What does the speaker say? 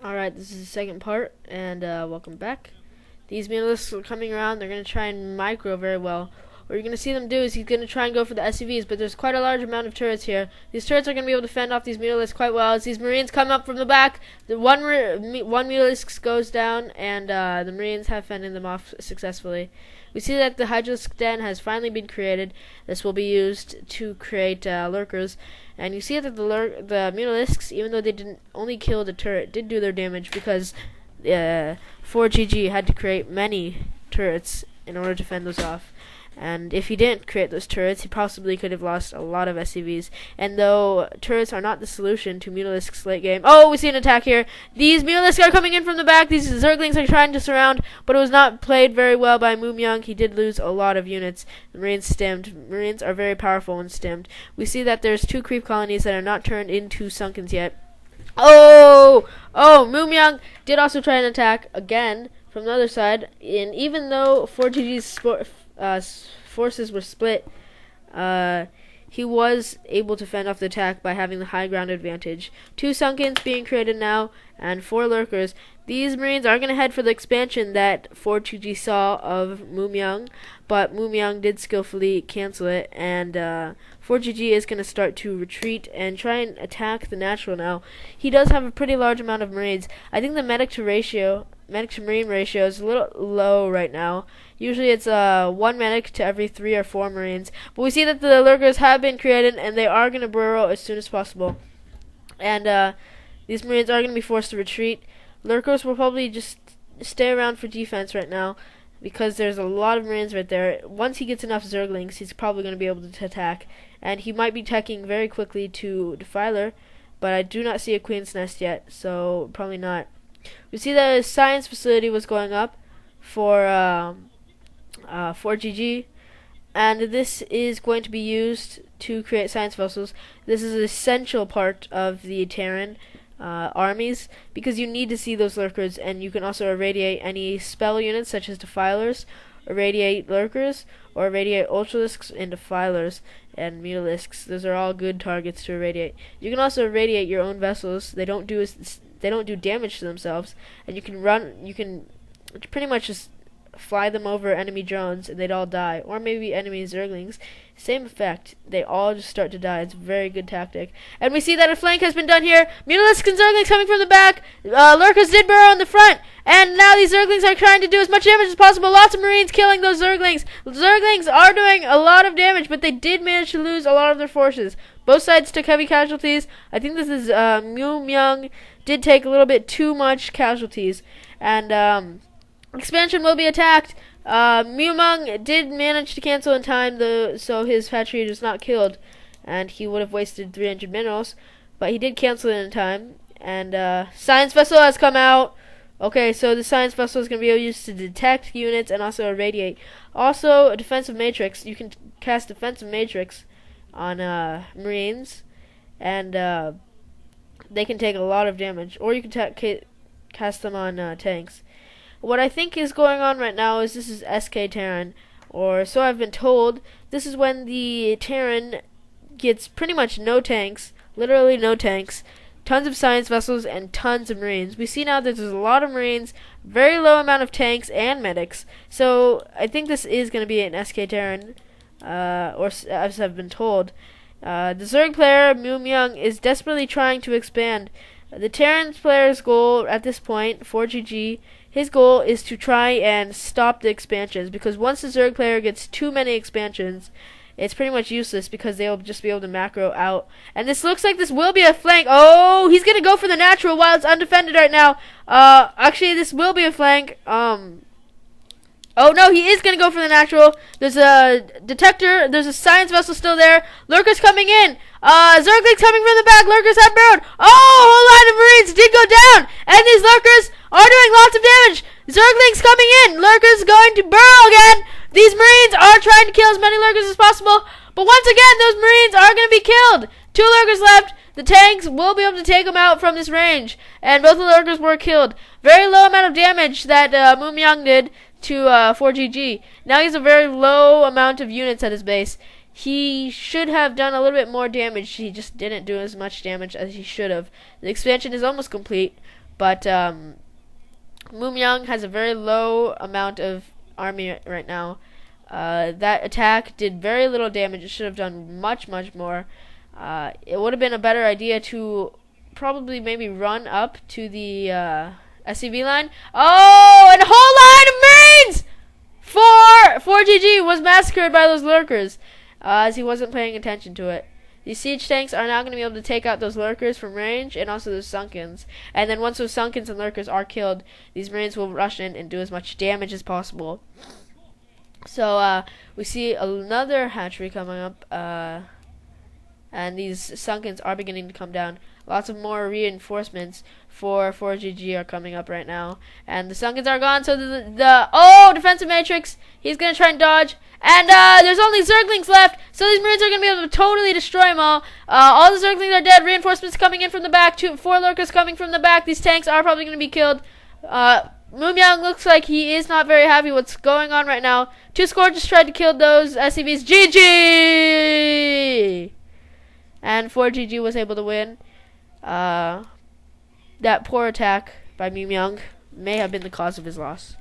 Alright, this is the second part, and welcome back. These Mutalisks are coming around. They're going to try and micro very well. What you're going to see them do is he's going to try and go for the SCVs, but there's quite a large amount of turrets here. These turrets are going to be able to fend off these Mutalisks quite well. As these Marines come up from the back, the one Mutalisk goes down, and the Marines have fended them off successfully. We see that the Hydralisk Den has finally been created. This will be used to create lurkers. And you see that the Mutalisks, even though they didn't only kill the turret, did do their damage because ForGG had to create many turrets in order to fend those off. And if he didn't create those turrets, he possibly could have lost a lot of SCVs. And though turrets are not the solution to Mutalisks late game... Oh, we see an attack here. These Mutalisks are coming in from the back. These Zerglings are trying to surround, but it was not played very well by MuMyung. He did lose a lot of units. The Marines stemmed. Marines are very powerful when stemmed. We see that there's 2 creep colonies that are not turned into sunkens yet. Oh, MuMyung did also try an attack again from the other side. And even though ForGG's forces were split, he was able to fend off the attack by having the high ground advantage. 2 sunkens being created now, and 4 lurkers. These Marines are going to head for the expansion that ForGG saw of MuMyung, but MuMyung did skillfully cancel it, and ForGG is going to start to retreat and try and attack the natural now. He does have a pretty large amount of Marines. I think the medic to Marine ratio is a little low right now. Usually it's 1 medic to every 3 or 4 Marines. But we see that the lurkers have been created, and they are going to burrow as soon as possible. And these Marines are going to be forced to retreat. Lurkers will probably just stay around for defense right now, because there's a lot of Marines right there. Once he gets enough Zerglings, he's probably going to be able to attack. And he might be attacking very quickly to Defiler, but I do not see a Queen's Nest yet, so probably not. We see that a science facility was going up for ForGG, and this is going to be used to create science vessels. This is an essential part of the Terran armies, because you need to see those lurkers, and you can also irradiate any spell units such as Defilers, irradiate lurkers, or irradiate ultralisks and Defilers and Mutalisks. Those are all good targets to irradiate. You can also irradiate your own vessels. They don't do damage to themselves, and you can pretty much just fly them over enemy drones and they'd all die, or maybe enemy Zerglings. Same effect, they all just start to die. It's a very good tactic. And we see that a flank has been done here. Mutalisks and Zerglings coming from the back. Lurkers did burrow in the front, and now these Zerglings are trying to do as much damage as possible. Lots of Marines killing those Zerglings. Zerglings are doing a lot of damage, but they did manage to lose a lot of their forces. Both sides took heavy casualties. I think this is MuMyung did take a little bit too much casualties, and expansion will be attacked. MuMyung did manage to cancel in time, so his factory was not killed, and he would have wasted 300 minerals, but he did cancel it in time. And science vessel has come out. Okay, so the science vessel is going to be used to detect units and also irradiate. Also, a defensive matrix. You can cast defensive matrix on Marines, and they can take a lot of damage, or you can cast them on tanks. What I think is going on right now is this is SK Terran, or so I've been told. This is when the Terran gets pretty much no tanks, literally no tanks, tons of science vessels, and tons of Marines. We see now that there's a lot of Marines, very low amount of tanks and medics. So I think this is going to be an SK Terran, or as I've been told. The Zerg player, MuMyung, is desperately trying to expand. The Terran player's goal at this point, ForGG, his goal is to try and stop the expansions, because once the Zerg player gets too many expansions, it's pretty much useless, because they'll just be able to macro out. And this looks like this will be a flank. Oh, he's going to go for the natural while it's undefended right now. Actually, this will be a flank. Oh no, he is going to go for the natural. There's a detector. There's a science vessel still there. Lurkers coming in. Zerglings coming from the back. Lurkers have burrowed. Oh, a whole line of Marines did go down. And these lurkers are doing lots of damage. Zerglings coming in. Lurkers going to burrow again. These Marines are trying to kill as many lurkers as possible. But once again, those Marines are going to be killed. 2 lurkers left. The tanks will be able to take them out from this range. And both the lurkers were killed. Very low amount of damage that MuMyung did to ForGG. Now he has a very low amount of units at his base. He should have done a little bit more damage. He just didn't do as much damage as he should have. The expansion is almost complete, But MuMyung has a very low amount of army right now. That attack did very little damage. It should have done much, much more. It would have been a better idea to probably maybe run up to the SCV line. Oh, and a whole line of Marines! ForGG was massacred by those lurkers as he wasn't paying attention to it. These siege tanks are now going to be able to take out those lurkers from range and also those Sunkens. And then once those Sunkens and lurkers are killed, these Marines will rush in and do as much damage as possible. So we see another hatchery coming up, and these Sunkens are beginning to come down. Lots of more reinforcements for ForGG are coming up right now. And the Sunkens are gone, so the defensive matrix, he's going to try and dodge. And there's only Zerglings left, so these Marines are going to be able to totally destroy them all. All the Zerglings are dead. Reinforcements coming in from the back. 4 lurkers coming from the back. These tanks are probably going to be killed. MuMyung looks like he is not very happy what's going on right now. 2 Scourges tried to kill those SCVs. GG! And ForGG was able to win. That poor attack by MuMyung may have been the cause of his loss.